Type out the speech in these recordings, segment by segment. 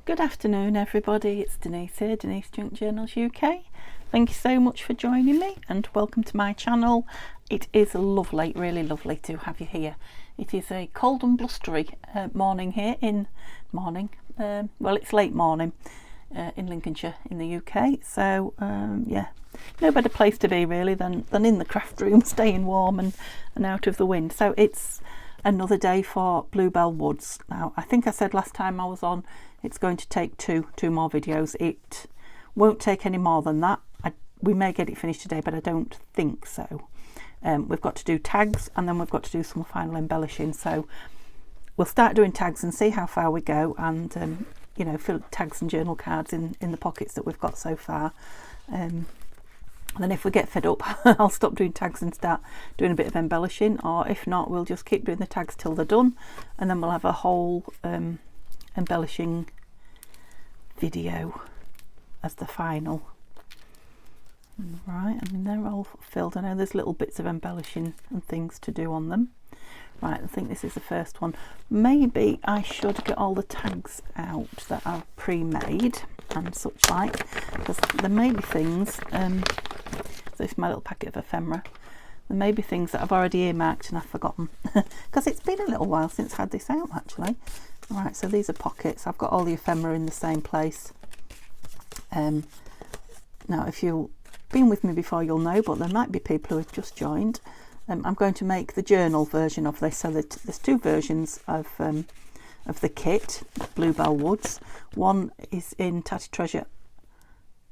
Good afternoon everybody, it's Denise here, Denise Junk Journals UK. Thank you so much for joining me and welcome to my channel. It is lovely, really lovely to have you here. It is a cold and blustery morning here well, it's late morning in Lincolnshire in the UK, so yeah, no better place to be really than in the craft room, staying warm and out of the wind. So it's another day for Bluebell Woods. Now I think I said last time I was on it's going to take two more videos. It won't take any more than that. We may get it finished today, but I don't think so. We've got to do tags and then we've got to do some final embellishing, so we'll start doing tags and see how far we go, and you know, fill tags and journal cards in the pockets that we've got so far. And then if we get fed up I'll stop doing tags and start doing a bit of embellishing, or if not we'll just keep doing the tags till they're done, and then we'll have a whole embellishing video as the final. Right, I mean they're all filled. I know there's little bits of embellishing and things to do on them. Right, I think this is the first one. Maybe I should get all the tags out that I've pre-made and such like, because there may be things, so this is my little packet of ephemera, there may be things that I've already earmarked and I've forgotten because it's been a little while since I had this out actually. Right, so these are pockets. I've got all the ephemera in the same place. Now if you've been with me before you'll know, but there might be people who have just joined. I'm going to make the journal version of this, so that there's two versions of the kit, Bluebell Woods. One is in Tatty Treasure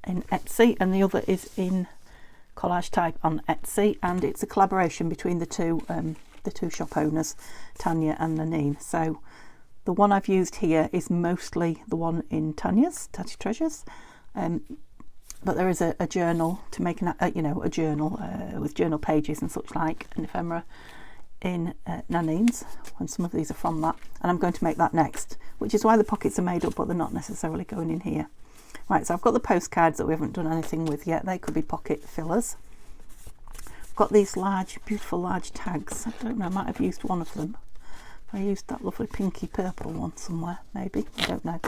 in Etsy and the other is in CollageType on Etsy, and it's a collaboration between the two shop owners, Tania and Nadine. So the one I've used here is mostly the one in Tania's Tatty Treasures, but there is a journal to make a journal with journal pages and such like, and ephemera in Nanine's, and some of these are from that, and I'm going to make that next, which is why the pockets are made up, but they're not necessarily going in here. Right, so I've got the postcards that we haven't done anything with yet. They could be pocket fillers. I've got these large, beautiful large tags. I don't know, I might have used one of them. I used that lovely pinky purple one somewhere, maybe, I don't know.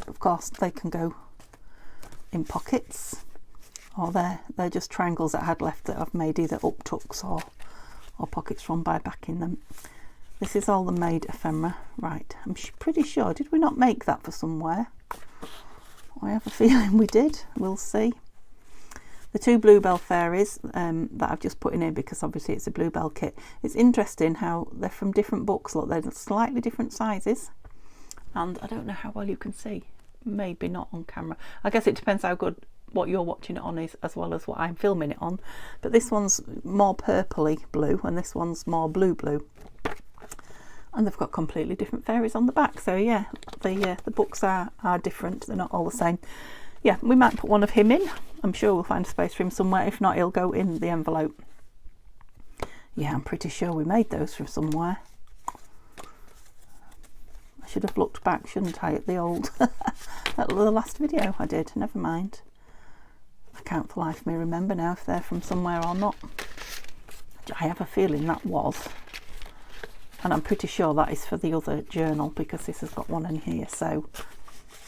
Of course they can go in pockets, or they're just triangles that I had left that I've made either up tucks or pockets from by backing them. This is all the made ephemera. Right, I'm pretty sure, did we not make that for somewhere? I have a feeling we did, we'll see. The two Bluebell fairies that I've just put in here because obviously it's a Bluebell kit. It's interesting how they're from different books. Look, they're slightly different sizes, and I don't know how well you can see. Maybe not on camera. I guess it depends how good what you're watching it on is, as well as what I'm filming it on. But this one's more purpley blue and this one's more blue, and they've got completely different fairies on the back. So yeah, the books are different, they're not all the same. Yeah, we might put one of him in. I'm sure we'll find a space for him somewhere. If not, he'll go in the envelope. Yeah, I'm pretty sure we made those from somewhere. I should have looked back, shouldn't I, at the old at the last video I did. Never mind, I can't for life me remember now if they're from somewhere or not. I have a feeling that was, and I'm pretty sure that is for the other journal because this has got one in here. So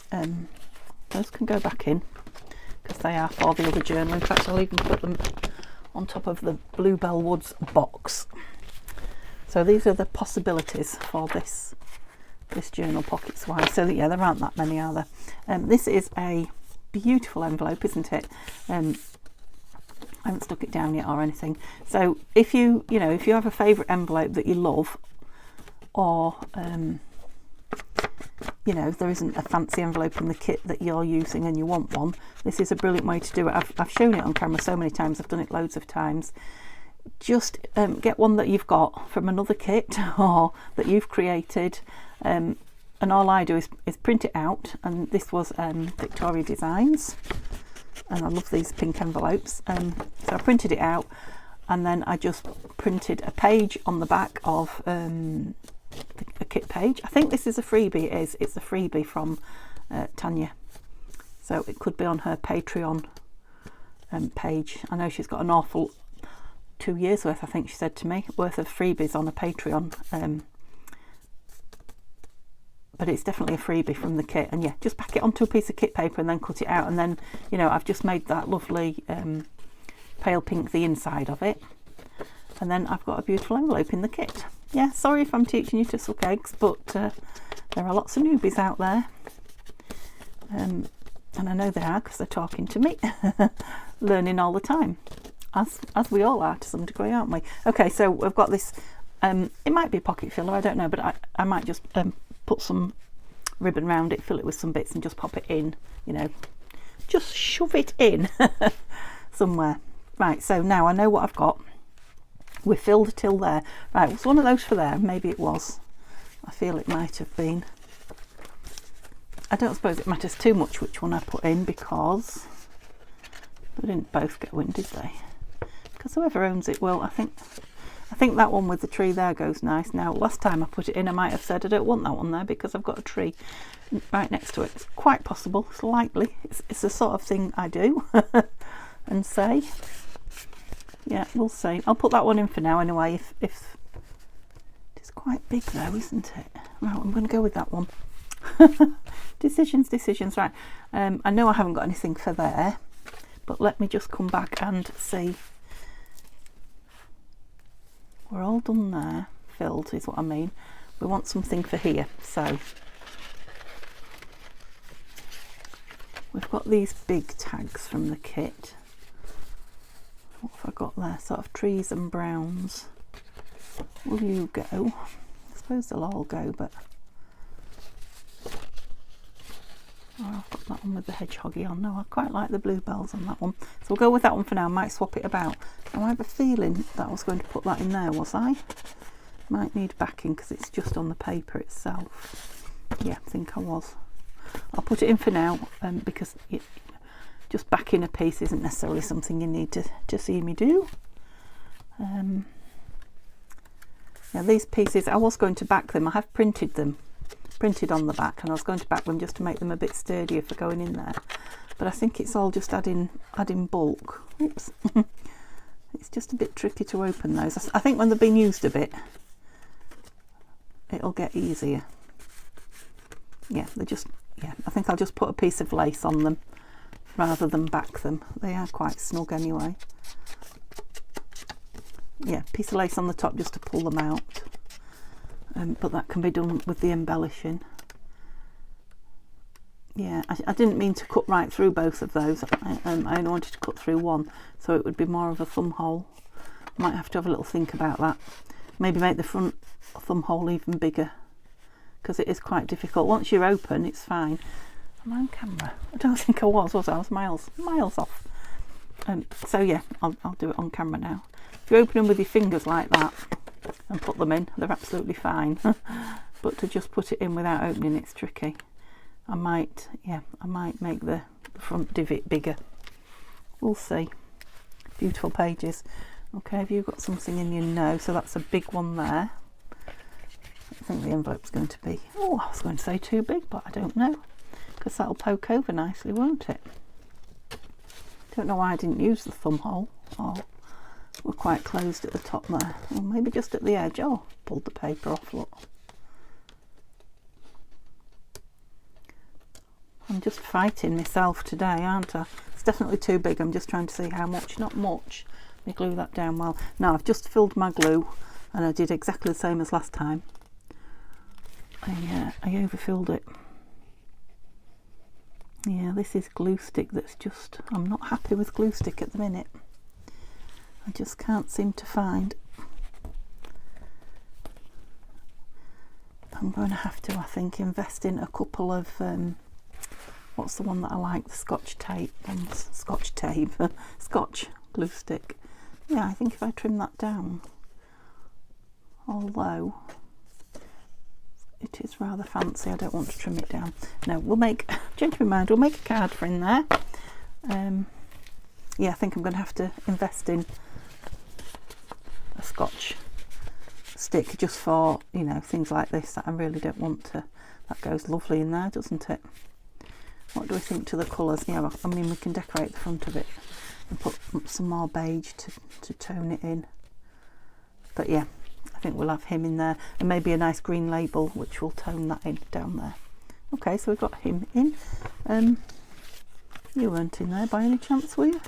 those can go back in because they are for the other journal. In fact, I'll even put them on top of the Bluebell Woods box. So these are the possibilities for this journal pockets wise. So yeah, there aren't that many, are there? This is a beautiful envelope, isn't it? I haven't stuck it down yet or anything. So if you have a favourite envelope that you love, or there isn't a fancy envelope in the kit that you're using and you want one, this is a brilliant way to do it. I've shown it on camera so many times, I've done it loads of times. Just get one that you've got from another kit or that you've created, and all I do is print it out, and this was Victoria Designs, and I love these pink envelopes. So I printed it out and then I just printed a page on the back of a kit page. I think this is a freebie. It's a freebie from Tania, so it could be on her Patreon page. I know she's got an awful 2 years worth, I think she said to me, worth of freebies on a Patreon. So I think she said to me worth of freebies on a Patreon page. So I printed it out and then I just printed a page on the back of a kit page. I think this is a freebie. It's a freebie from Tania, so it could be on her Patreon page. I know she's got an awful 2 years worth, I think she said to me, worth of freebies on a Patreon but it's definitely a freebie from the kit. And yeah, just pack it onto a piece of kit paper and then cut it out, and then, you know, I've just made that lovely pale pink the inside of it, and then I've got a beautiful envelope in the kit. Yeah, sorry if I'm teaching you to suck eggs, but there are lots of newbies out there, and I know they are because they're talking to me, learning all the time, as we all are to some degree, aren't we? Okay, so we've got this, it might be a pocket filler, I don't know, but I might just put some ribbon around it, fill it with some bits and just pop it in, you know, just shove it in somewhere. Right, so now I know what I've got. We're filled till there. Right, was one of those for there? Maybe it was. I feel it might have been. I don't suppose it matters too much which one I put in, because they didn't both go in, did they? Because whoever owns it will. I think that one with the tree there goes nice. Now, last time I put it in, I might have said I don't want that one there because I've got a tree right next to it. It's quite possible, slightly. It's the sort of thing I do and say. Yeah, we'll see. I'll put that one in for now anyway. If it's quite big though, isn't it? Right, I'm going to go with that one. Decisions. Right. I know I haven't got anything for there, but let me just come back and see. We're all done there. Filled is what I mean. We want something for here. So we've got these big tags from the kit. What have I got there? Sort of trees and browns. Will you go? I suppose they'll all go, but I've got that one with the hedgehoggy on. No, I quite like the bluebells on that one. So we'll go with that one for now. I might swap it about. Now, I have a feeling that I was going to put that in there, was I? Might need backing because it's just on the paper itself. Yeah, I think I was. I'll put it in for now because just backing a piece isn't necessarily something you need to see me do. Now these pieces, I was going to back them. I have printed on the back, and I was going to back them just to make them a bit sturdier for going in there. But I think it's all just adding bulk. Oops. It's just a bit tricky to open those. I think when they've been used a bit, it'll get easier. Yeah, I think I'll just put a piece of lace on them rather than back them. They are quite snug anyway. Yeah, piece of lace on the top just to pull them out. But that can be done with the embellishing. Yeah, I didn't mean to cut right through both of those. I only wanted to cut through one, so it would be more of a thumb hole. Might have to have a little think about that. Maybe make the front thumb hole even bigger, because it is quite difficult. Once you're open, it's fine. Am I on camera? I don't think I was I? I was miles off. So yeah, I'll do it on camera now. If you open them with your fingers like that and put them in, they're absolutely fine. But to just put it in without opening, it's tricky. I might make the front divot bigger. We'll see. Beautiful pages. Okay, have you got something in your no? So that's a big one there. I think the envelope's going to be, oh, I was going to say too big, but I don't know, because that'll poke over nicely, won't it? Don't know why I didn't use the thumb hole. Oh, we're quite closed at the top there. Or maybe just at the edge. Oh, pulled the paper off, look. I'm just fighting myself today, aren't I? It's definitely too big. I'm just trying to see how much. Not much. Let me glue that down well. Now, I've just filled my glue, and I did exactly the same as last time. I overfilled it. Yeah, this is glue stick that's just, I'm not happy with glue stick at the minute. I just can't seem to find. I'm going to have to, I think, invest in a couple of, what's the one that I like, the Scotch tape ones, Scotch glue stick. Yeah, I think if I trim that down, although it is rather fancy, I don't want to trim it down. No, we'll make, change my mind, we'll make a card for in there. Yeah, I think I'm going to have to invest in a Scotch stick just for, you know, things like this that I really don't want to. That goes lovely in there, doesn't it? What do we think to the colours? Yeah, I mean, we can decorate the front of it and put some more beige to tone it in. But yeah, I think we'll have him in there, and maybe a nice green label which will tone that in down there. Okay, so we've got him in. You weren't in there by any chance, were you?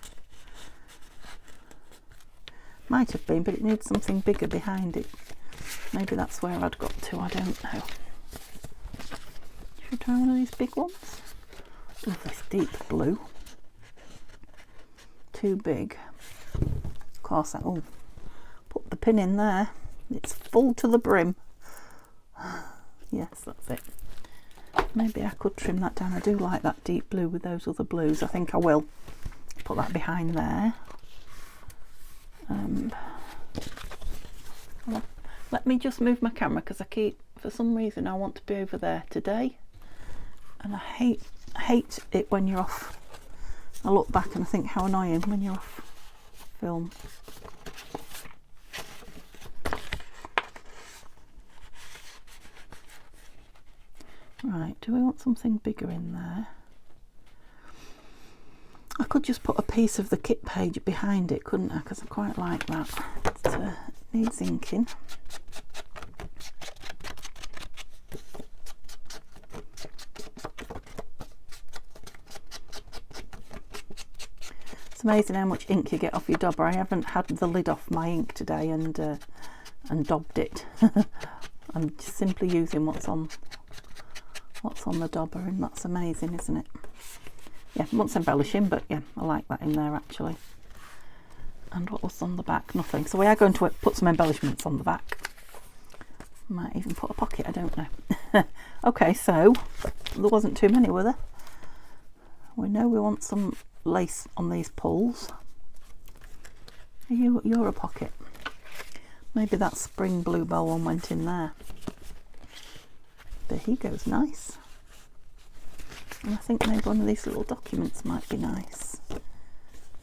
Might have been, but it needs something bigger behind it. Maybe that's where I'd got to, I don't know. Should we try one of these big ones? Oh, this deep blue. Too big. Of course, oh, put the pin in there. It's full to the brim. Yes, that's it. Maybe I could trim that down. I do like that deep blue with those other blues. I think I will put that behind there. Let me just move my camera, because I keep, for some reason I want to be over there today, and I hate it when you're off. I look back and I think how annoying when you're off film. Right, do we want something bigger in there? I could just put a piece of the kit page behind it, couldn't I? Because I quite like that. It needs inking. It's amazing how much ink you get off your dauber. I haven't had the lid off my ink today and daubed it. I'm just simply using what's on the dauber, and that's amazing, isn't it? Yeah, wants embellishing, but yeah, I like that in there actually. And what was on the back? Nothing. So we are going to put some embellishments on the back. Might even put a pocket, I don't know. Okay, so there wasn't too many, were there? We know we want some lace on these pulls. You're a pocket. Maybe that spring Bluebell one went in there. There he goes, nice. And I think maybe one of these little documents might be nice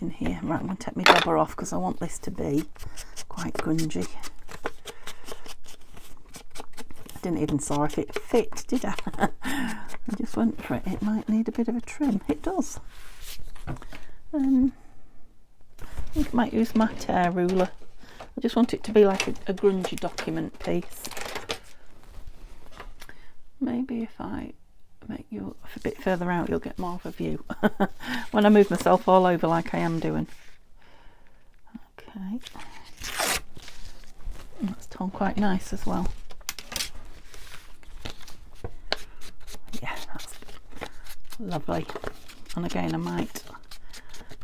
in here. Right, I'm going to take my dauber off because I want this to be quite grungy. I didn't even saw if it fit, did I? I just went for it. It might need a bit of a trim. It does. I think I might use my tear ruler. I just want it to be like a grungy document piece. Maybe if I make you a bit further out, you'll get more of a view when I move myself all over like I am doing. Okay, that's torn quite nice as well. Yeah, that's lovely. And again, I might,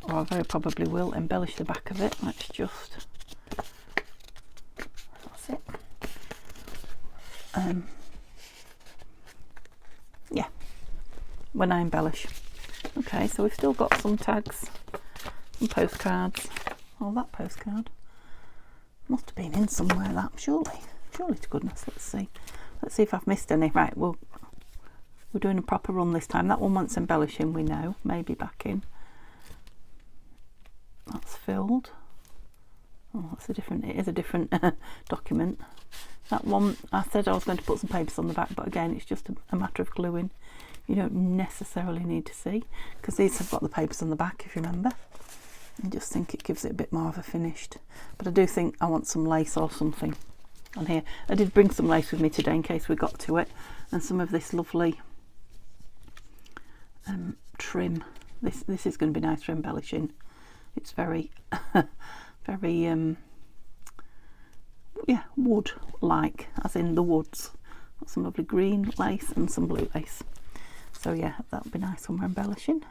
or I very probably will, embellish the back of it. Let's just, that's it. Yeah, when I embellish. Okay, so we've still got some tags, some postcards. Oh, that postcard must have been in somewhere, that, surely to goodness. Let's see if I've missed any. Right, we're doing a proper run this time. That one wants embellishing, we know. Maybe back in. That's filled. Oh, it is a different document. That one, I said I was going to put some papers on the back, but again, it's just a matter of gluing. You don't necessarily need to see, because these have got the papers on the back, if you remember. I just think it gives it a bit more of a finished. But I do think I want some lace or something on here. I did bring some lace with me today in case we got to it, and some of this lovely trim. This is going to be nice for embellishing. It's very, very yeah, wood like, as in the woods. Got some lovely green lace and some blue lace. So yeah, that'll be nice when we're embellishing.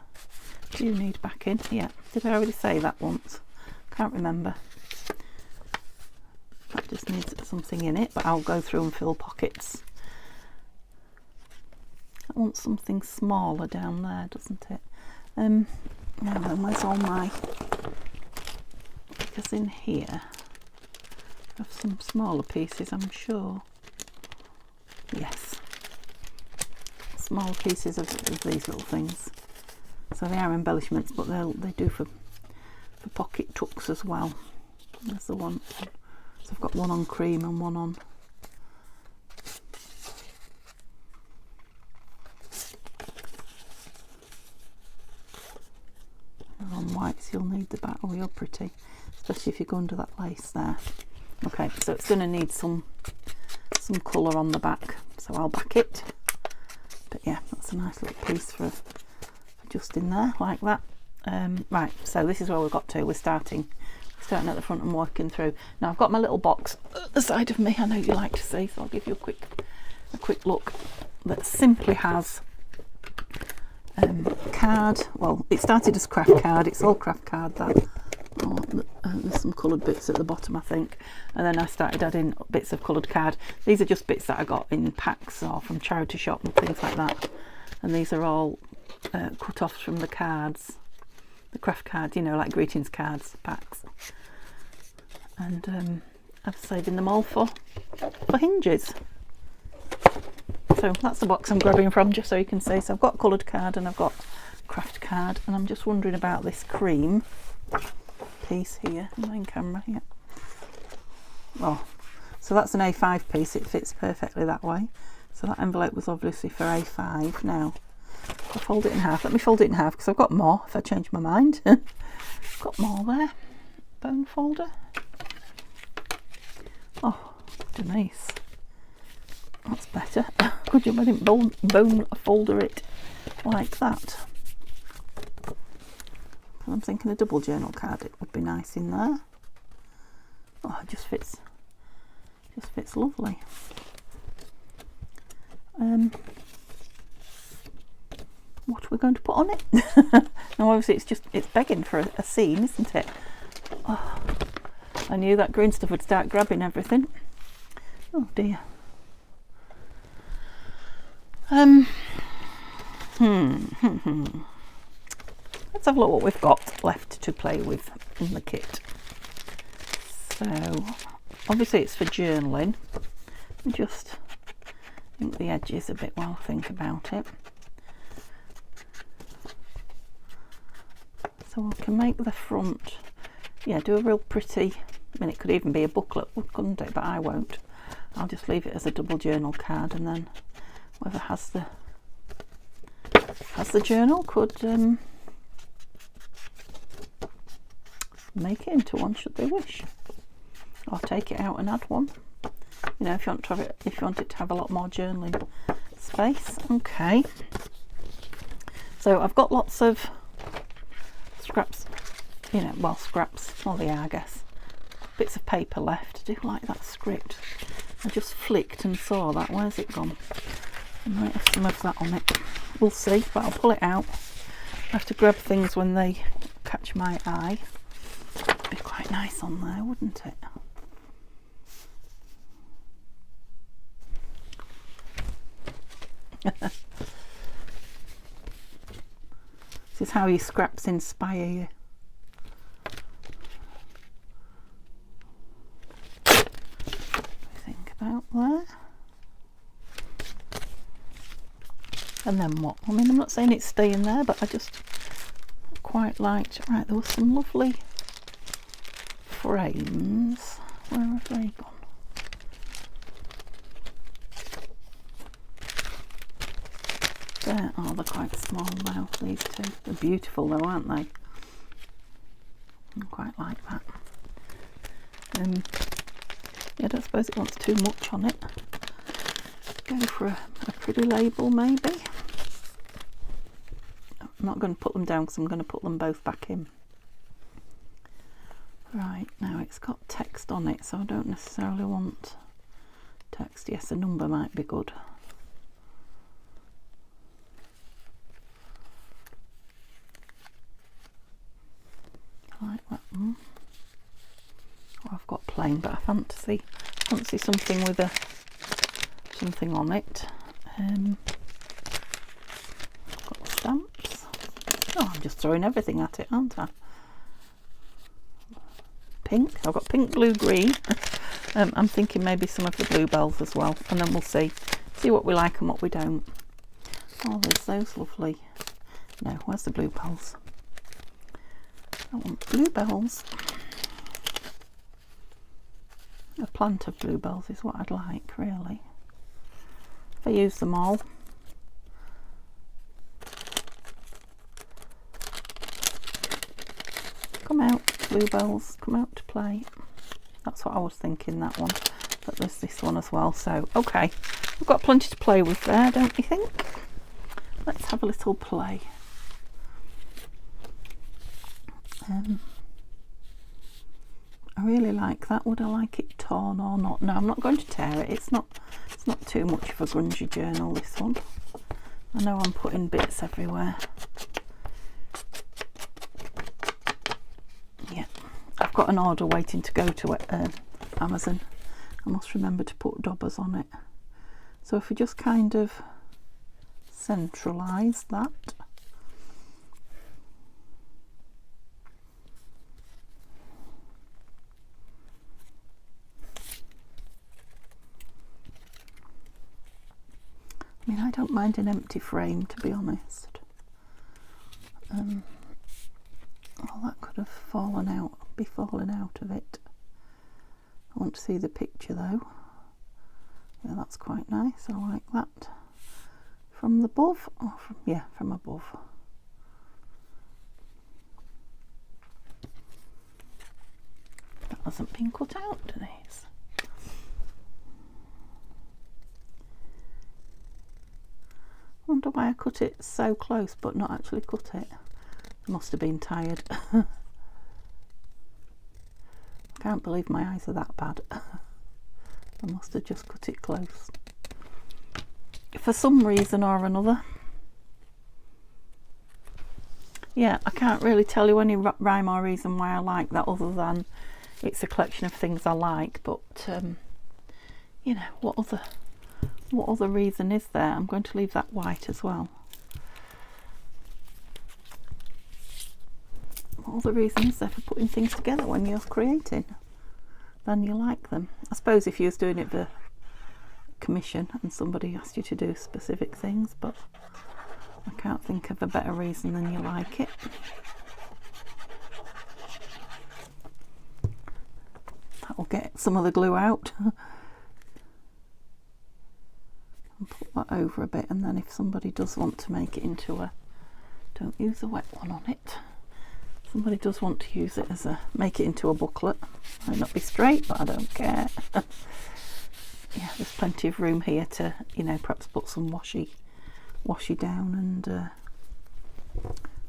Do you need back in? Yeah, did I already say that once? Can't remember. That just needs something in it, but I'll go through and fill pockets. I want something smaller down there, doesn't it? Now then, where's all my, because in here I have some smaller pieces, I'm sure. Yes, small pieces of these little things. So they are embellishments, but they do for pocket tucks as well. There's the one. So I've got one on cream and one on white. So you'll need the back. Oh, you're pretty, especially if you go under that lace there. Okay, so it's going to need some colour on the back, so I'll back it. But yeah, that's a nice little piece for just in there like that. Right, so this is where we've got to. We're starting at the front and working through. Now I've got my little box at the side of me. I know you like to see, so I'll give you a quick look. That simply has card. Well, it started as craft card. It's all craft card. That there's some coloured bits at the bottom, I think, and then I started adding bits of coloured card. These are just bits that I got in packs or from charity shop and things like that. And these are all cut off from the cards, the craft cards, you know, like greetings cards packs. And I'm saving them all for hinges. So that's the box I'm grabbing from, just so you can see. So I've got coloured card and I've got craft card, and I'm just wondering about this cream piece here, main camera. Yeah. Oh, so that's an A5 piece. It fits perfectly that way. So that envelope was obviously for A5. Now I'll fold it in half. Let me fold it in half because I've got more if I change my mind. Got more there. Bone folder. Oh, Denise, that's better. Good job I didn't bone folder it like that. I'm thinking a double journal card, it would be nice in there. Oh, it just fits lovely. What are we going to put on it? Now obviously it's begging for a scene, isn't it? Oh, I knew that green stuff would start grabbing everything. Oh dear. Let's have a look what we've got left to play with in the kit. So obviously it's for journaling. Just think the edges a bit while I think about it. So we can make the front, yeah, do a real pretty, I mean it could even be a booklet, couldn't it? But I won't. I'll just leave it as a double journal card, and then whoever has the journal could make it into one should they wish, or take it out and add one. You know, if you want to have it, if you want it to have a lot more journaling space. Okay. So I've got lots of scraps, you know, well, scraps, well they are, I guess. Bits of paper left. I do like that script. I just flicked and saw that. Where's it gone? I might have some of that on it. We'll see, but I'll pull it out. I have to grab things when they catch my eye. It'd be quite nice on there, wouldn't it? This is how your scraps inspire you. Think about there. And then what? I mean, I'm not saying it's staying there, but I just quite liked. Right, there were some lovely frames. Where have they gone? There. Oh, they're quite small now, these two. They're beautiful though, aren't they? I quite like that. Yeah, I don't suppose it wants too much on it. Go for a pretty label maybe. I'm not going to put them down because I'm going to put them both back in. Right, now it's got text on it, so I don't necessarily want text. Yes, a number might be good. Like that one. Oh, I've got plain, but I fancy something with something on it. Got stamps. Oh, I'm just throwing everything at it, aren't I? Pink. I've got pink, blue, green. I'm thinking maybe some of the bluebells as well, and then we'll see what we like and what we don't. Oh, there's those lovely. No, where's the bluebells? I want bluebells. A plant of bluebells is what I'd like, really. If I use them all. Come out, bluebells, come out to play. That's what I was thinking, that one. But there's this one as well. So, okay. We've got plenty to play with there, don't you think? Let's have a little play. I really like that. Would I like it torn or not? No, I'm not going to tear it. It's not too much of a grungy journal, this one. I know I'm putting bits everywhere. Yeah, I've got an order waiting to go to Amazon. I must remember to put dobbers on it. So if we just kind of centralise that. I mean, I don't mind an empty frame, to be honest. Well, that could have fallen out of it. I want to see the picture though. Yeah, that's quite nice. I like that. From the above? Oh, from above. That hasn't been cut out, Denise. Wonder why I cut it so close but not actually cut it. I must have been tired. I can't believe my eyes are that bad. I must have just cut it close. For some reason or another. Yeah, I can't really tell you any rhyme or reason why I like that, other than it's a collection of things I like. But you know, what other reason is there? I'm going to leave that white as well. What other reason is there for putting things together when you're creating? Then you like them. I suppose if you was doing it for commission and somebody asked you to do specific things, but I can't think of a better reason than you like it. That'll get some of the glue out. And put that over a bit, and then if somebody does want to make it into a, don't use a wet one on it, somebody does want to use it as a, make it into a booklet. Might not be straight, but I don't care. Yeah, there's plenty of room here to, you know, perhaps put some washi down and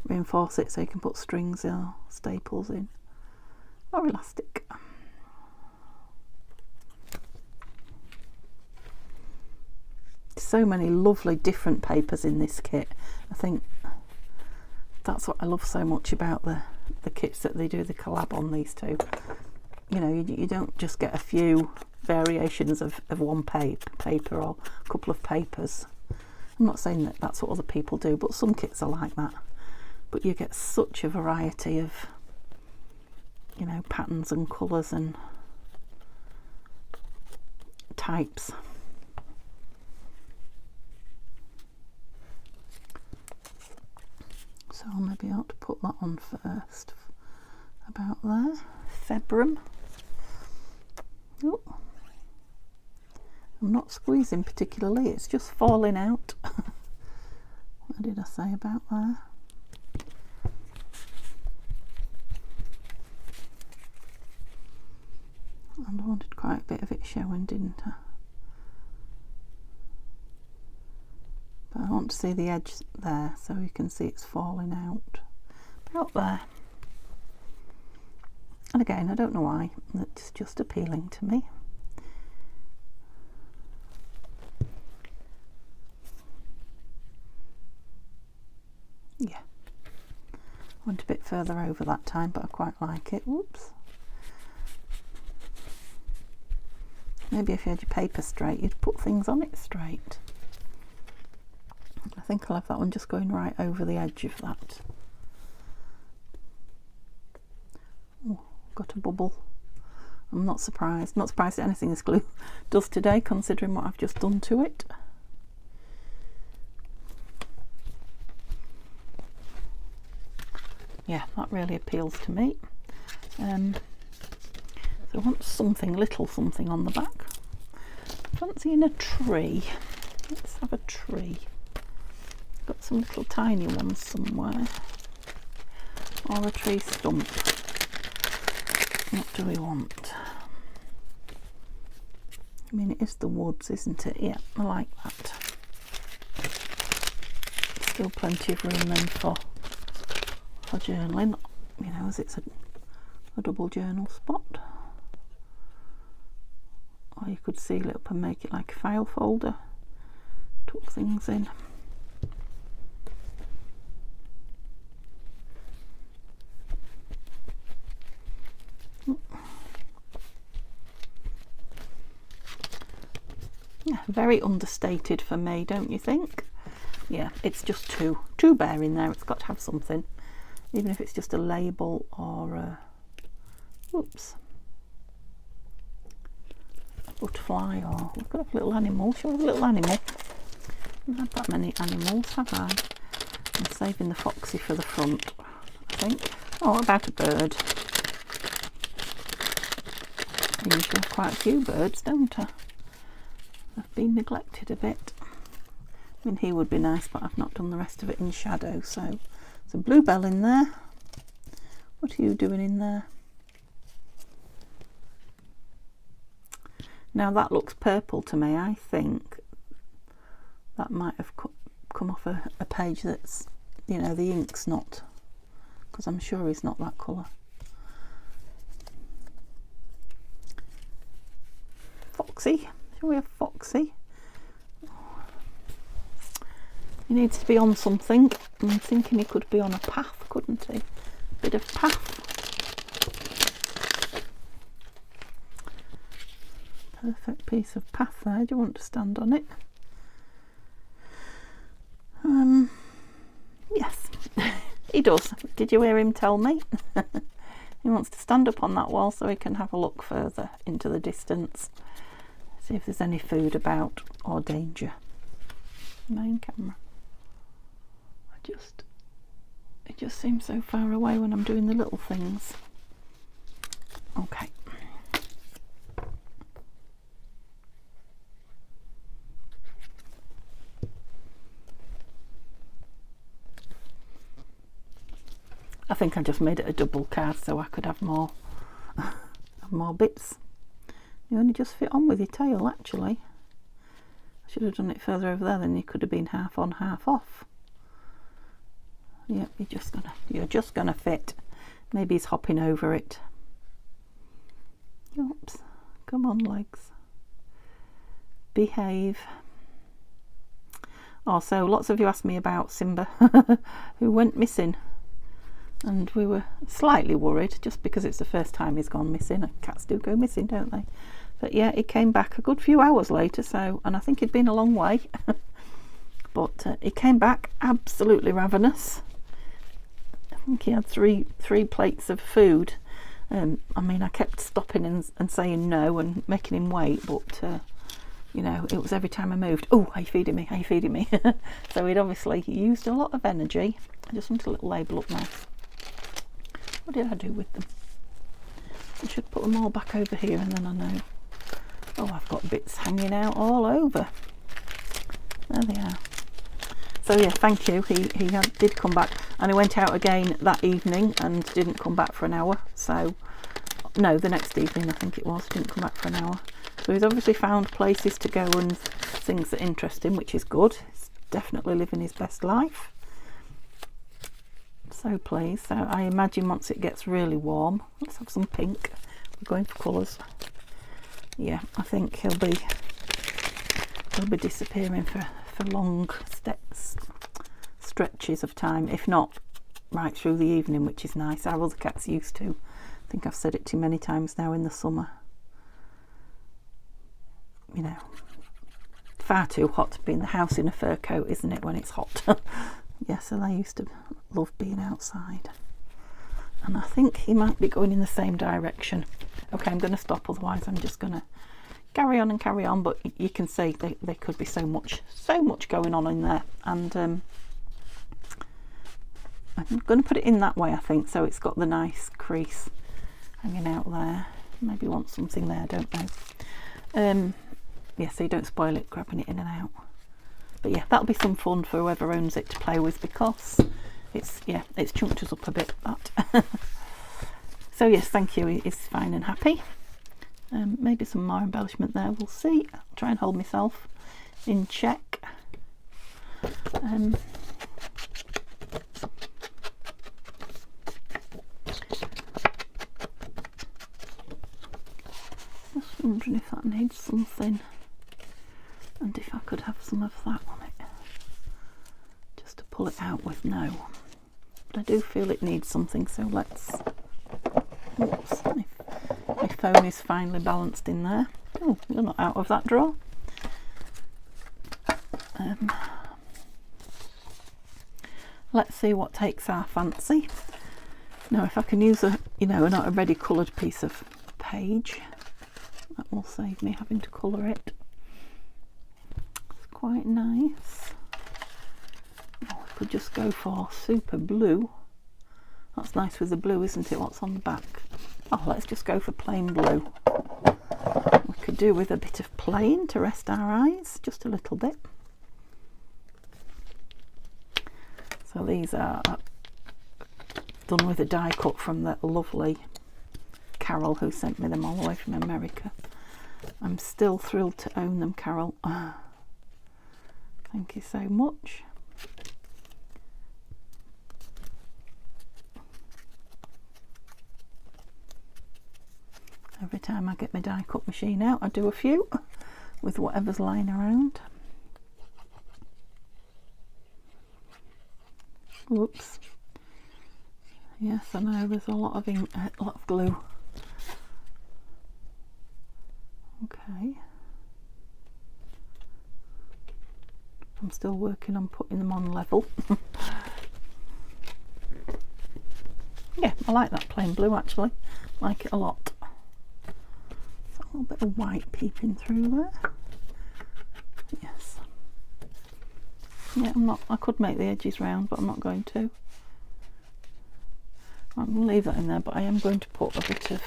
reinforce it so you can put strings or staples in, or elastic. So many lovely different papers in this kit. I think that's what I love so much about the kits that they do the collab on, these two. You know, you don't just get a few variations of one paper or a couple of papers. I'm not saying that that's what other people do, but some kits are like that. But you get such a variety of, you know, patterns and colours and types. So maybe I ought to put that on first. About there. Februm. Oh. I'm not squeezing particularly, it's just falling out. What did I say about there? And I wanted quite a bit of it showing, didn't I? But I want to see the edge there so you can see it's falling out. About there. And again, I don't know why, it's just appealing to me. Yeah, went a bit further over that time, but I quite like it. Whoops. Maybe if you had your paper straight, you'd put things on it straight. I think I'll have that one just going right over the edge of that. Oh, got a bubble. I'm not surprised. Not surprised at anything this glue does today, considering what I've just done to it. Yeah, that really appeals to me. So I want something, little something on the back. Fancying a tree. Let's have a tree. Got some little tiny ones somewhere. Or a tree stump. What do we want? I mean, it is the woods, isn't it? Yeah, I like that. Still plenty of room then for journaling, you know, as it's a double journal spot. Or you could seal it up and make it like a file folder, tuck things in. Yeah, very understated for me, don't you think? Yeah, it's just too bare in there. It's got to have something, even if it's just a label or a, oops, a butterfly, or we've got a little animal. Shall we have a little animal? I haven't had that many animals, have I? I'm saving the foxy for the front, I think. Oh, what about a bird? I usually have quite a few birds, don't I? I've been neglected a bit. I mean, he would be nice, but I've not done the rest of it in shadow. So there's a bluebell in there. What are you doing in there? Now that looks purple to me. I think that might have come off a page that's, you know, the ink's not, because I'm sure he's not that colour. Foxy. Shall we have Foxy? He needs to be on something. I'm thinking he could be on a path, couldn't he? Bit of path. Perfect piece of path there. Do you want to stand on it? Yes, he does. Did you hear him tell me? He wants to stand up on that wall so he can have a look further into the distance. See if there's any food about or danger. Main camera. It just seems so far away when I'm doing the little things. Okay. I think I just made it a double card so I could have more bits. You only just fit on with your tail, actually. I should have done it further over there, then you could have been half on, half off. Yep, you're just gonna fit. Maybe he's hopping over it. Oops, come on, legs. Behave. Also, lots of you asked me about Simba, who went missing. And we were slightly worried, just because it's the first time he's gone missing. Cats do go missing, don't they? But yeah, he came back a good few hours later, so, and I think he'd been a long way. But he came back absolutely ravenous. I think he had three plates of food. I mean, I kept stopping and saying no and making him wait, but you know, it was every time I moved, oh, are you feeding me? Are you feeding me? So he'd obviously used a lot of energy. I just want a little label up nice. What did I do with them? I should put them all back over here and then I know. Oh, I've got bits hanging out all over. There they are. So yeah, thank you. He did come back, and he went out again that evening and didn't come back for an hour. So no, the next evening I think it was, didn't come back for an hour. So he's obviously found places to go and things that interest him, which is good. He's definitely living his best life. So pleased. So I imagine once it gets really warm, let's have some pink. We're going for colours. Yeah, I think he'll be disappearing for long stretches of time, if not right through the evening, which is nice. Our other cats used to. I think I've said it too many times now in the summer. You know, far too hot to be in the house in a fur coat, isn't it, when it's hot? Yeah, so they used to love being outside. And I think he might be going in the same direction. Okay, I'm going to stop, otherwise I'm just going to carry on and carry on. But you can see there could be so much going on in there. And I'm going to put it in that way, I think, so it's got the nice crease hanging out there. Maybe want something there, don't know. Yeah, so you don't spoil it grabbing it in and out. But yeah, that'll be some fun for whoever owns it to play with, because it's chunked us up a bit, that. So yes, thank you, he's fine and happy. Maybe some more embellishment there, we'll see. I'll try and hold myself in check. Just wondering if that needs something, and if I could have some of that on it, just to pull it out with. No, but I do feel it needs something, so let's. Oops, my phone is finally balanced in there. Oh, you're not out of that drawer. Let's see what takes our fancy. Now, if I can use a, not a ready coloured piece of page, that will save me having to colour it. It's quite nice. Oh, I could just go for super blue. That's nice with the blue, isn't it? What's on the back? Oh, let's just go for plain blue. We could do with a bit of plain to rest our eyes, just a little bit. So these are done with a die cut from the lovely Carol, who sent me them all the way from America. I'm still thrilled to own them, Carol. Thank you so much. Every time I get my die cut machine out, I do a few with whatever's lying around. Whoops. Yes, I know there's a lot of ink, a lot of glue. Okay. I'm still working on putting them on level. Yeah, I like that plain blue actually. Like it a lot. A little bit of white peeping through there. Yes. Yeah, I could make the edges round, but I'm not going to. I'm going to leave that in there, but I am going to put a bit of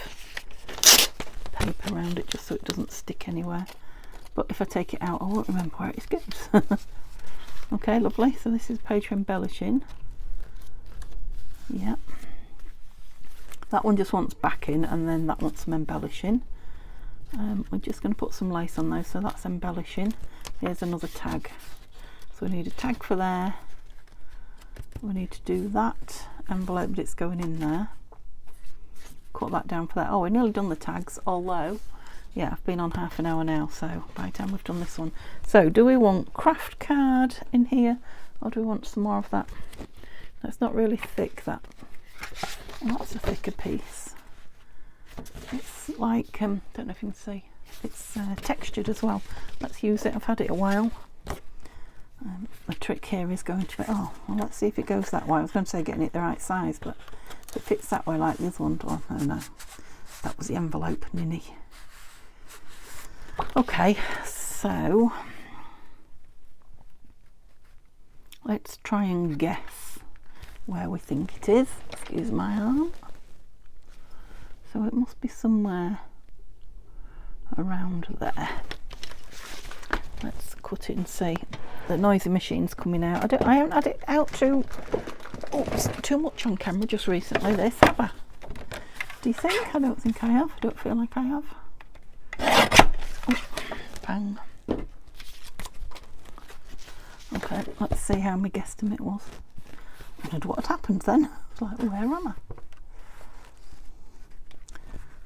paper around it just so it doesn't stick anywhere. But if I take it out, I won't remember where it goes. Okay, lovely. So this is page for embellishing. Yeah. That one just wants backing, and then that wants some embellishing. We're just going to put some lace on those, so that's embellishing. Here's another tag. So we need a tag for there. We need to do that envelope, but it's going in there. Cut that down for that. Oh, we're nearly done the tags, although, yeah, I've been on half an hour now, so by the time we've done this one. So do we want craft card in here, or do we want some more of that? That's not really thick, that. Well, that's a thicker piece. It's like, don't know if you can see, it's textured as well. Let's use it. I've had it a while. The trick here is going to be, well, let's see if it goes that way. I was going to say getting it the right size, but if it fits that way like this one, oh no, that was the envelope, ninny. Okay, so let's try and guess where we think it is. Excuse my arm. So it must be somewhere around there. Let's cut it and see. The noisy machine's coming out. I haven't had it out too much on camera just recently, this, have I? Do you think? I don't think I have. I don't feel like I have. Oh, bang. Okay, let's see how my guesstimate was. I wondered what had happened then. I was like, where am I?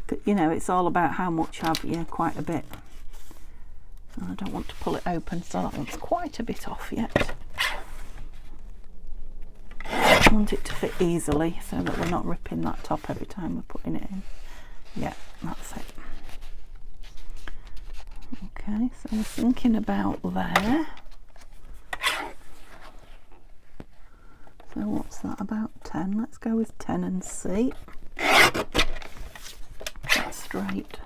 But, you know, it's all about how much have you, quite a bit. And I don't want to pull it open, so that one's quite a bit off yet. I want it to fit easily so that we're not ripping that top every time we're putting it in. Yeah, that's it. Okay, so we're thinking about there. So what's that, about 10? Let's go with 10 and see. That's straight.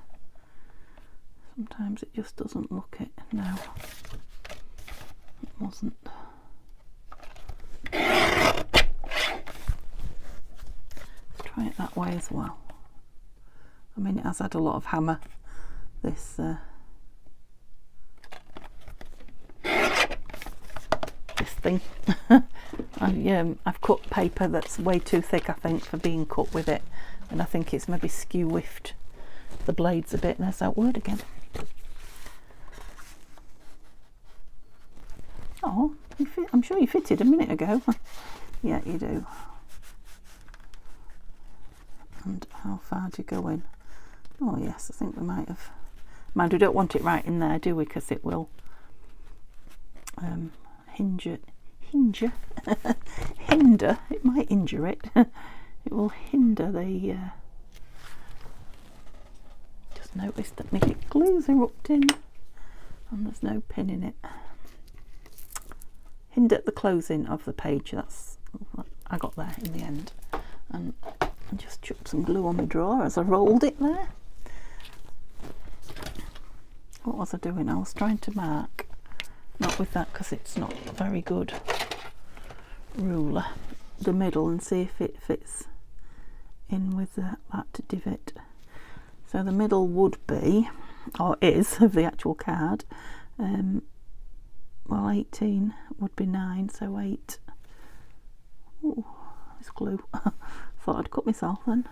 Sometimes it just doesn't look it. No, it wasn't. Let's try it that way as well. I mean, it has had a lot of hammer, this thing. I've cut paper that's way too thick, I think, for being cut with it, and I think it's maybe skew whiffed the blades a bit. There's that word again. Oh, I'm sure you fitted a minute ago. Yeah, you do. And how far do you go in? Oh yes, I think we might have. Mind, we don't want it right in there, do we? Because it will hinder. It might injure it. It will hinder the. Just noticed that my glue's erupting, and there's no pin in it. Hinder the closing of the page. That's what I got there in the end, and I just chucked some glue on my drawer as I rolled it there. What was I doing? I was trying to mark, not with that because it's not a very good ruler, the middle, and see if it fits in with that divot. So the middle would be, or is, of the actual card. Well, 18 would be 9, so 8. Oh, it's glue. Thought I'd cut myself then.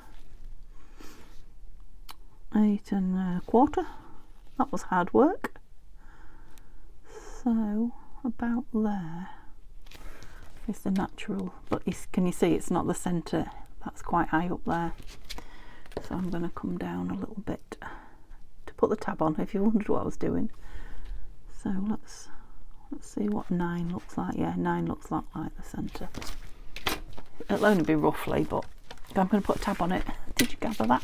8 1/4. That was hard work. So about there is the natural, but can you see it's not the centre? That's quite high up there. So I'm going to come down a little bit to put the tab on, if you wondered what I was doing. So let's see what 9 looks like. Yeah, 9 looks like the centre. It'll only be roughly, but I'm going to put a tab on it. Did you gather that?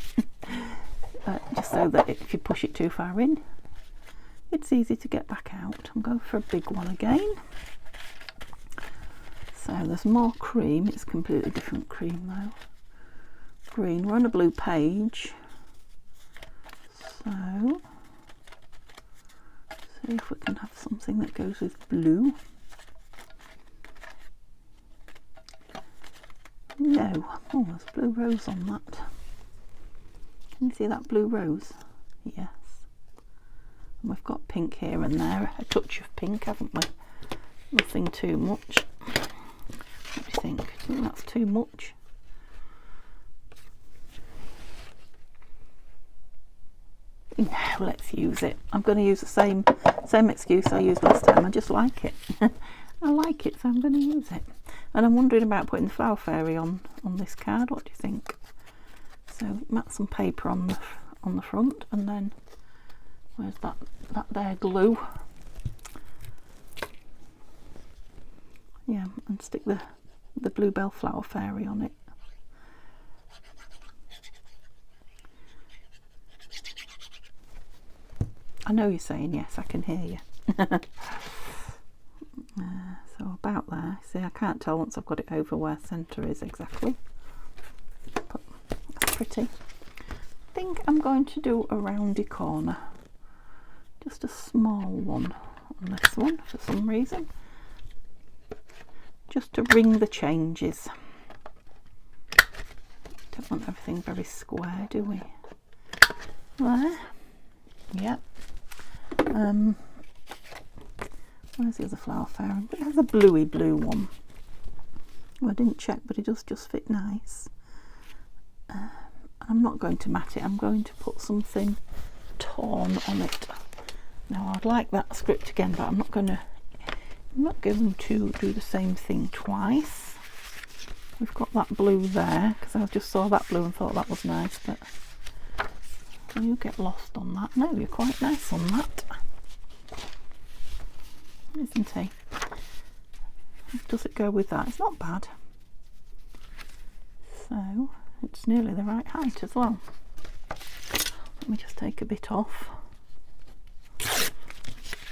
Just so that if you push it too far in, it's easy to get back out. I'm going for a big one again. So there's more cream. It's completely different cream though. Green. We're on a blue page. So see if we can have something that goes with blue. No. Oh, there's blue rose on that. Can you see that blue rose? Yes. And we've got pink here and there. A touch of pink, haven't we? Nothing too much. What do you think? Do you think that's too much? No, let's use it. I'm going to use the same excuse I used last time. I just like it. I like it, so I'm going to use it. And I'm wondering about putting the flower fairy on this card. What do you think? So mat some paper on the front, and then where's that there glue? Yeah, and stick the Bluebell flower fairy on it. I know you're saying yes, I can hear you. So about there. See, I can't tell once I've got it over where centre is exactly. But that's pretty. I think I'm going to do a roundy corner. Just a small one on this one for some reason. Just to ring the changes. Don't want everything very square, do we? There. Yep. Where's the other flower fairy? But it has a bluey blue one. Well, I didn't check, but it does just fit nice. I'm not going to mat it. I'm going to put something torn on it. Now I'd like that script again, but I'm not going to do the same thing twice. We've got that blue there because I just saw that blue and thought that was nice, but you get lost on that. No, you're quite nice on that, isn't he? Does it go with that? It's not bad. So it's nearly the right height as well. Let me just take a bit off,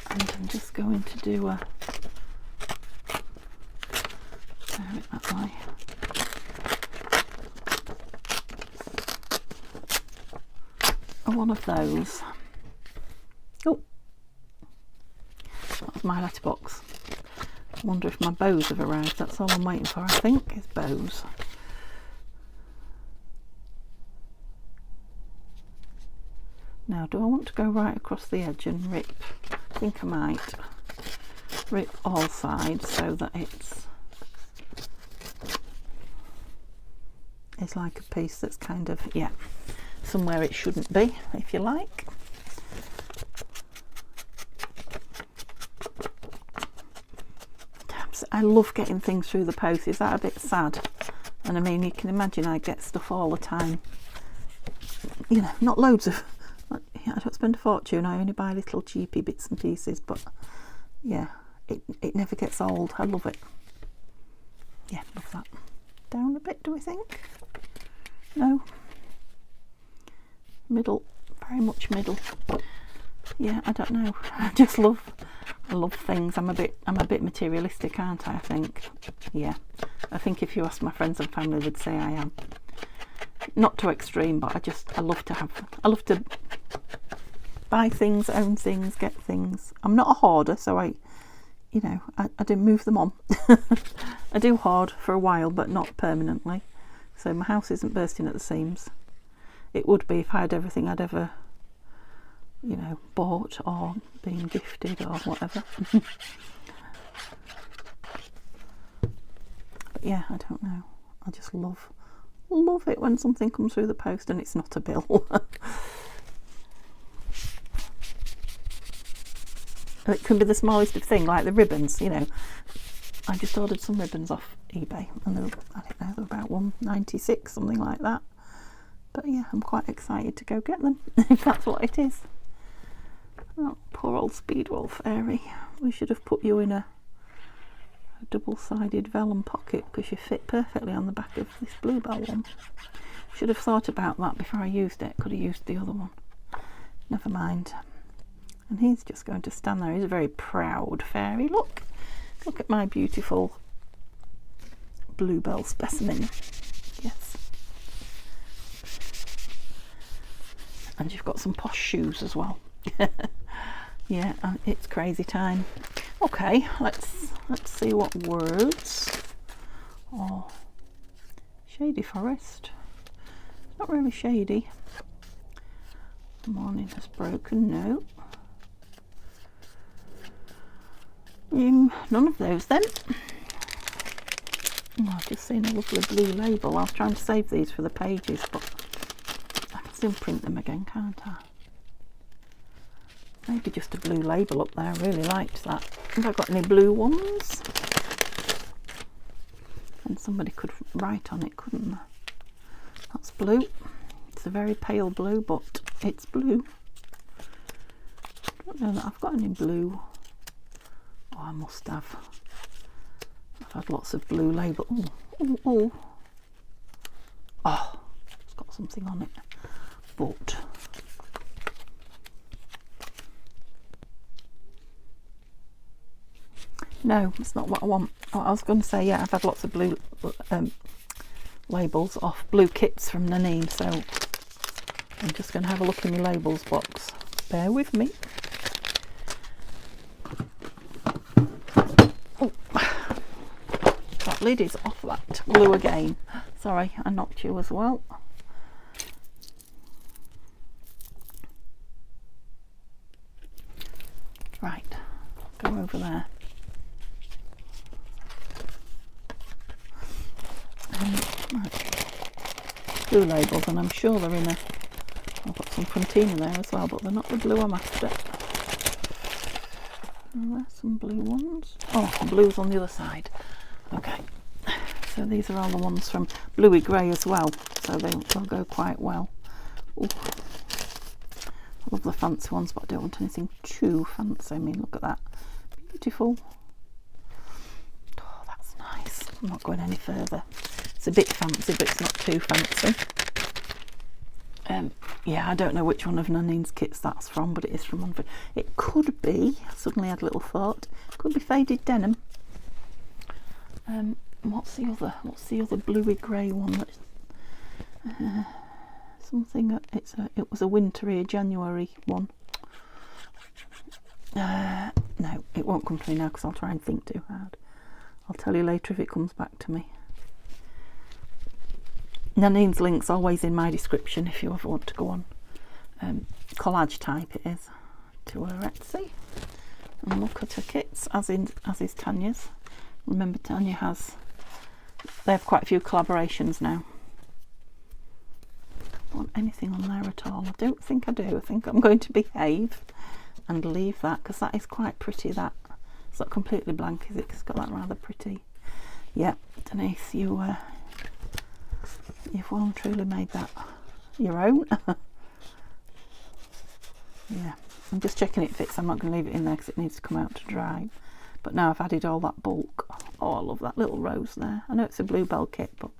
and I'm just going to do a that way. One of those. Oh, that was my letterbox. I wonder if my bows have arrived. That's all I'm waiting for, I think, is bows. Now, do I want to go right across the edge and rip? I think I might rip all sides so that it's like a piece that's kind of, yeah. somewhere it shouldn't be, if you like. I love getting things through the post. Is that a bit sad? And I mean, you can imagine I get stuff all the time. You know, not loads of, I don't spend a fortune, I only buy little cheapy bits and pieces, but yeah, it never gets old. I love it. Yeah, love that. Down a bit, do we think? No? Middle, very much middle. Yeah, I don't know. I love things. I'm a bit materialistic, aren't I think? Yeah. I think if you ask my friends and family, they'd say I am. Not too extreme, but I love to buy things, own things, get things. I'm not a hoarder, so I do move them on. I do hoard for a while, but not permanently. So my house isn't bursting at the seams. It would be if I had everything I'd ever, you know, bought or been gifted or whatever. But yeah, I don't know. I just love it when something comes through the post and it's not a bill. And it can be the smallest of thing, like the ribbons, you know. I just ordered some ribbons off eBay and they're, I don't know, they're about £1.96, something like that. But yeah, I'm quite excited to go get them, if that's what it is. Oh, poor old Speedwell fairy. We should have put you in a double-sided vellum pocket because you fit perfectly on the back of this Bluebell one. Should have thought about that before I used it. Could have used the other one. Never mind. And he's just going to stand there. He's a very proud fairy. Look at my beautiful Bluebell specimen. Yes. And you've got some posh shoes as well. Yeah, it's crazy time. Okay, let's see what words. Oh, shady forest. Not really shady. Morning has broken. No. None of those then. Oh, I've just seen a lovely blue label. I was trying to save these for the pages, but I can still print them again, can't I? Maybe just a blue label up there. I really liked that. Have I got any blue ones? And somebody could write on it, couldn't they? That's blue. It's a very pale blue, but it's blue. I don't know that I've got any blue. Oh, I must have. I've had lots of blue label. Oh, it's got something on it. But no, it's not what I want. Oh, I was going to say, yeah, I've had lots of blue labels off blue kits from Nanine, so I'm just going to have a look in the labels box. Bear with me. Oh, that lid is off that glue again. Sorry, I knocked you as well. Right, go over there. Right. Blue labels, and I'm sure they're in a. I've got some from Tina there as well, but they're not the blue I'm after. There's some blue ones. Oh, the blue's on the other side. Okay, so these are all the ones from Bluey Grey as well, so they'll go quite well. Ooh. I love the fancy ones, but I don't want anything too fancy. I mean, look at that. Beautiful. Oh, that's nice. I'm not going any further. It's a bit fancy, but it's not too fancy. Yeah, I don't know which one of Nanine's kits that's from, but it is from one. It could be, I suddenly had a little thought, could be Faded Denim. What's the other bluey grey one? That's something. It was a wintry January one. No, it won't come to me now because I'll try and think too hard. I'll tell you later if it comes back to me. Nanine's link's always in my description if you ever want to go on. CollageType it is, to her Etsy, and look at her kits, as is Tania's. Remember, Tania they have quite a few collaborations now. anything on there at all? I don't think I do. I think I'm going to behave and leave that, because that is quite pretty. That it's not completely blank, is it? It's got that rather pretty. Yeah, Denise, you've well and truly made that your own. Yeah, I'm just checking it fits. I'm not going to leave it in there because it needs to come out to dry. But now I've added all that bulk. Oh, I love that little rose there. I know it's a Bluebell kit, but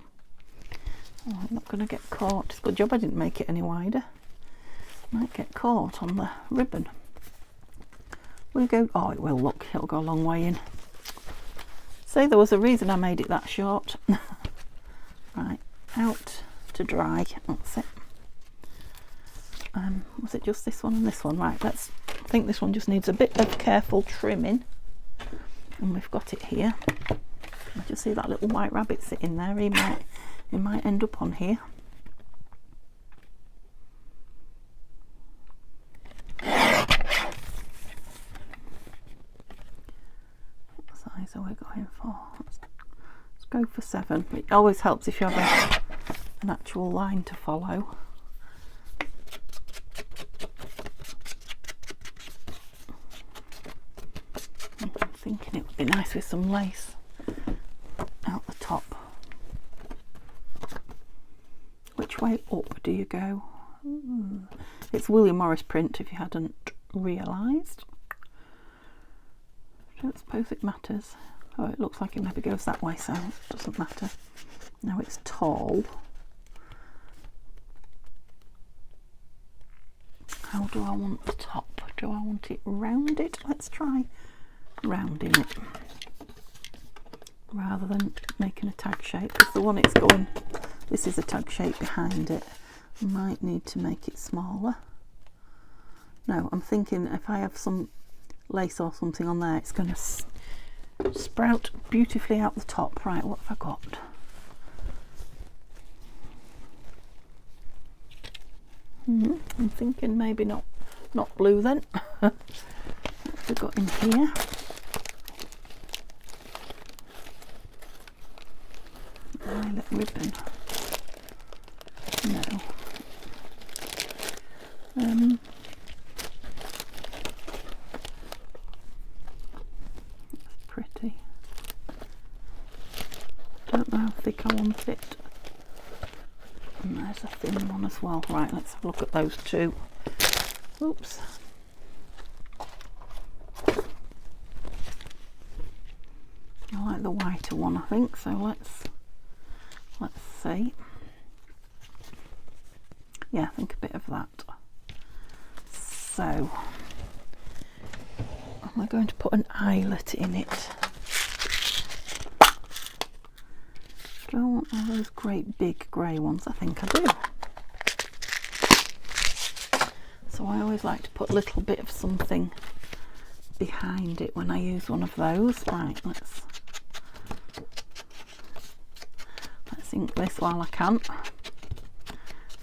oh, I'm not going to get caught. It's a good job I didn't make it any wider. Might get caught on the ribbon. Will it go? Oh, it will. Look, it'll go a long way in. See, there was a reason I made it that short. Right, out to dry. That's it. Was it just this one and this one? Right, I think this one just needs a bit of careful trimming. And we've got it here. I just see that little white rabbit sitting there. He might end up on here. What size are we going for? Let's go for 7. It always helps if you have an actual line to follow. Thinking it would be nice with some lace out the top. Which way up do you go? It's William Morris print, if you hadn't realised. I don't suppose it matters. Oh, it looks like it maybe goes that way, so it doesn't matter. Now it's tall. How do I want the top? Do I want it rounded? Let's try rounding it rather than making a tag shape, because the one it's going, this is a tag shape behind it. I might need to make it smaller. No, I'm thinking if I have some lace or something on there, it's going to sprout beautifully out the top. Right, what have I got? I'm thinking maybe not blue then. What have we got in here? Violet ribbon. No. That's pretty. Don't know how thick I want it. And there's a thin one as well. Right, let's have a look at those two. Oops. I like the whiter one, I think, so let's see. Yeah, I think a bit of that. So, am I going to put an eyelet in it? Do I want one of those great big grey ones? I think I do. So I always like to put a little bit of something behind it when I use one of those. Right, let's ink this while I can.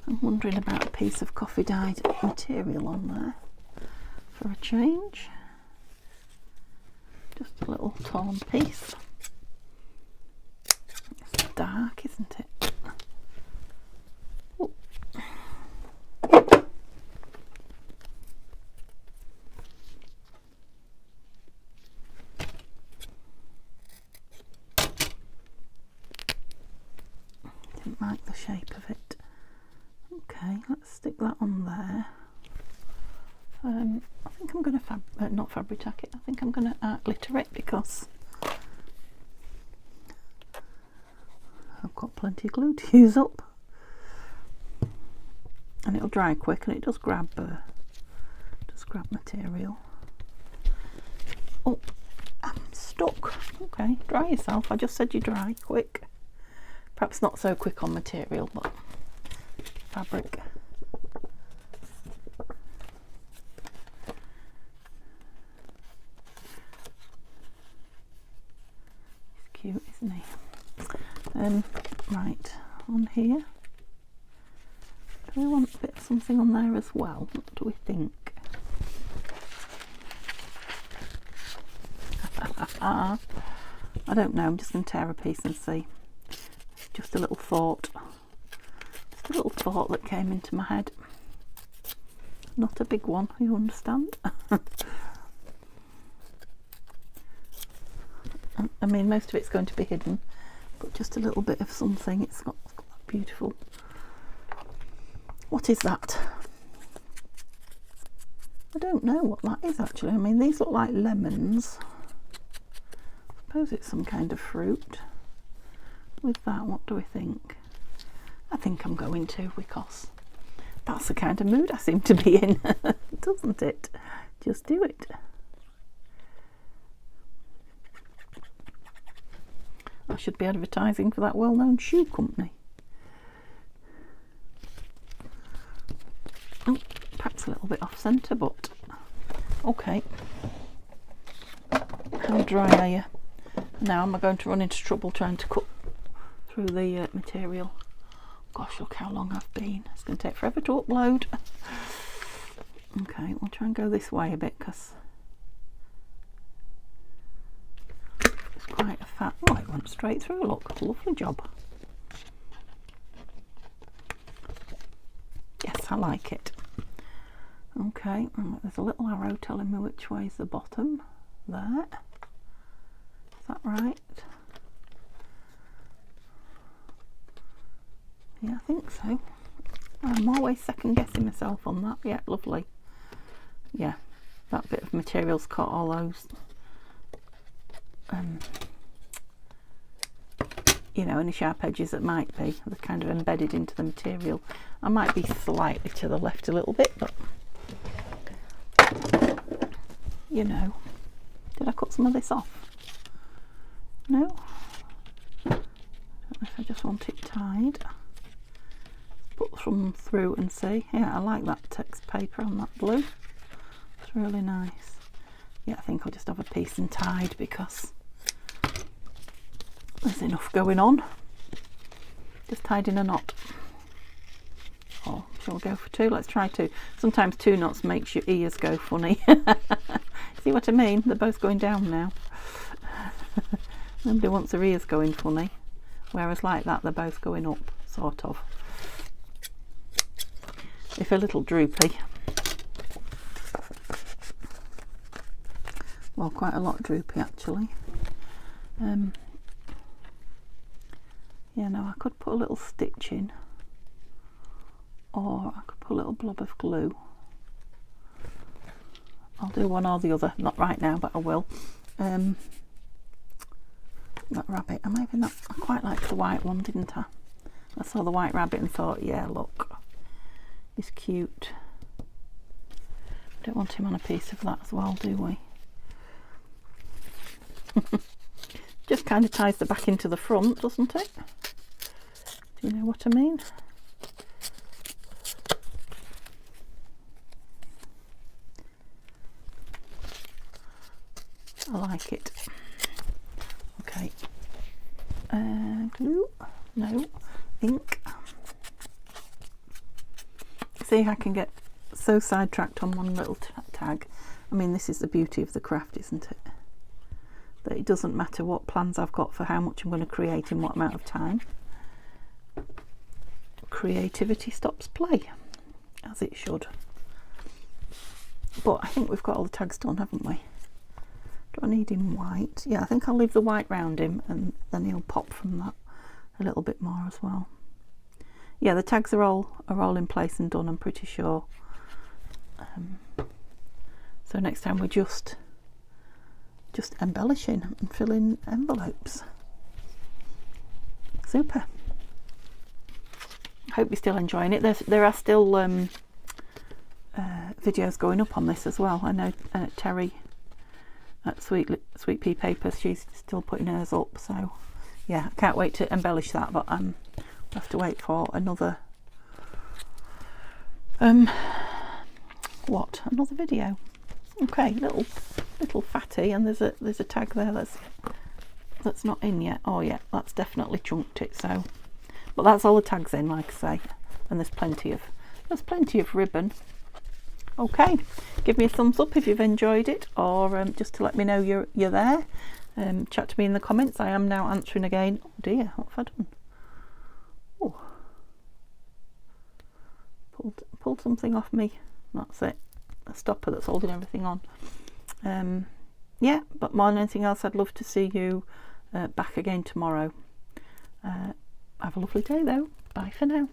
I'm wondering about a piece of coffee dyed material on there for a change. Just a little torn piece. It's dark, isn't it? Ooh. Didn't like the shape of it. Okay, let's stick that on there. I think I'm going to not fabric tack it. I think I'm going to glitter it, because I've got plenty of glue to use up, and it'll dry quick, and it does grab material. Oh, I'm stuck. Okay, dry yourself. I just said you dry quick. Perhaps not so quick on material, but fabric. He's cute, isn't he? Right, on here. Do we want a bit of something on there as well? What do we think? I don't know, I'm just going to tear a piece and see. Just a little thought. Just a little thought that came into my head. Not a big one, you understand? I mean, most of it's going to be hidden, but just a little bit of something. It's got that beautiful. What is that? I don't know what that is actually. I mean, these look like lemons. I suppose it's some kind of fruit. With that, what do we think? I think I'm going to, because that's the kind of mood I seem to be in, doesn't it? Just do it. I should be advertising for that well-known shoe company. Oh, perhaps a little bit off centre, but okay. How dry are you? Now am I going to run into trouble trying to cut through the material? Gosh, look how long I've been. It's going to take forever to upload. Okay, we'll try and go this way a bit, because it's quite a fat. Oh, it went straight through. Look, lovely job. Yes, I like it. Okay, there's a little arrow telling me which way is the bottom. There. Is that right? Yeah, I think so. I'm always second guessing myself on that. Yeah, lovely. Yeah, that bit of material's cut all those, you know, any sharp edges that might be. They're kind of embedded into the material. I might be slightly to the left a little bit, but you know. Did I cut some of this off? No? I don't know if I just want it tied. Put some through and see. Yeah, I like that text paper on that blue. It's really nice. Yeah, I think I'll just have a piece and tied, because there's enough going on. Just tied in a knot. Oh, shall we go for two? Let's try two. Sometimes two knots makes your ears go funny. See what I mean? They're both going down now. Nobody wants their ears going funny. Whereas like that, they're both going up, sort of. If a little droopy. Well, quite a lot droopy actually. Yeah, no, I could put a little stitch in, or I could put a little blob of glue. I'll do one or the other, not right now, but I will. That rabbit, I'm having that. I quite liked the white one, didn't I? I saw the white rabbit and thought, yeah, look, he's cute. Don't want him on a piece of that as well, do we? Just kind of ties the back into the front, doesn't it? Do you know what I mean? I like it. Okay. Glue? No. Ink. See, I can get so sidetracked on one little tag. I mean, this is the beauty of the craft, isn't it? That it doesn't matter what plans I've got for how much I'm going to create in what amount of time. Creativity stops play, as it should. But I think we've got all the tags done, haven't we? Do I need him white? Yeah, I think I'll leave the white round him, and then he'll pop from that a little bit more as well. Yeah, the tags are all in place and done, I'm pretty sure. So next time we're just embellishing and filling envelopes. Super. I hope you're still enjoying it. There are still videos going up on this as well. I know Terry at Sweet Pea Papers, she's still putting hers up, so yeah, I can't wait to embellish that, but we'll have to wait for another another video. Okay, little fatty, and there's a tag there that's not in yet. Oh yeah, that's definitely chunked it. So, but that's all the tags in, like I say, and there's plenty of ribbon. Okay, give me a thumbs up if you've enjoyed it, or just to let me know you're there. Chat to me in the comments. I am now answering again. Oh dear, what have I done? Oh, pulled something off me. That's it, a stopper that's holding everything on. Yeah, but more than anything else, I'd love to see you back again tomorrow. Have a lovely day though. Bye for now.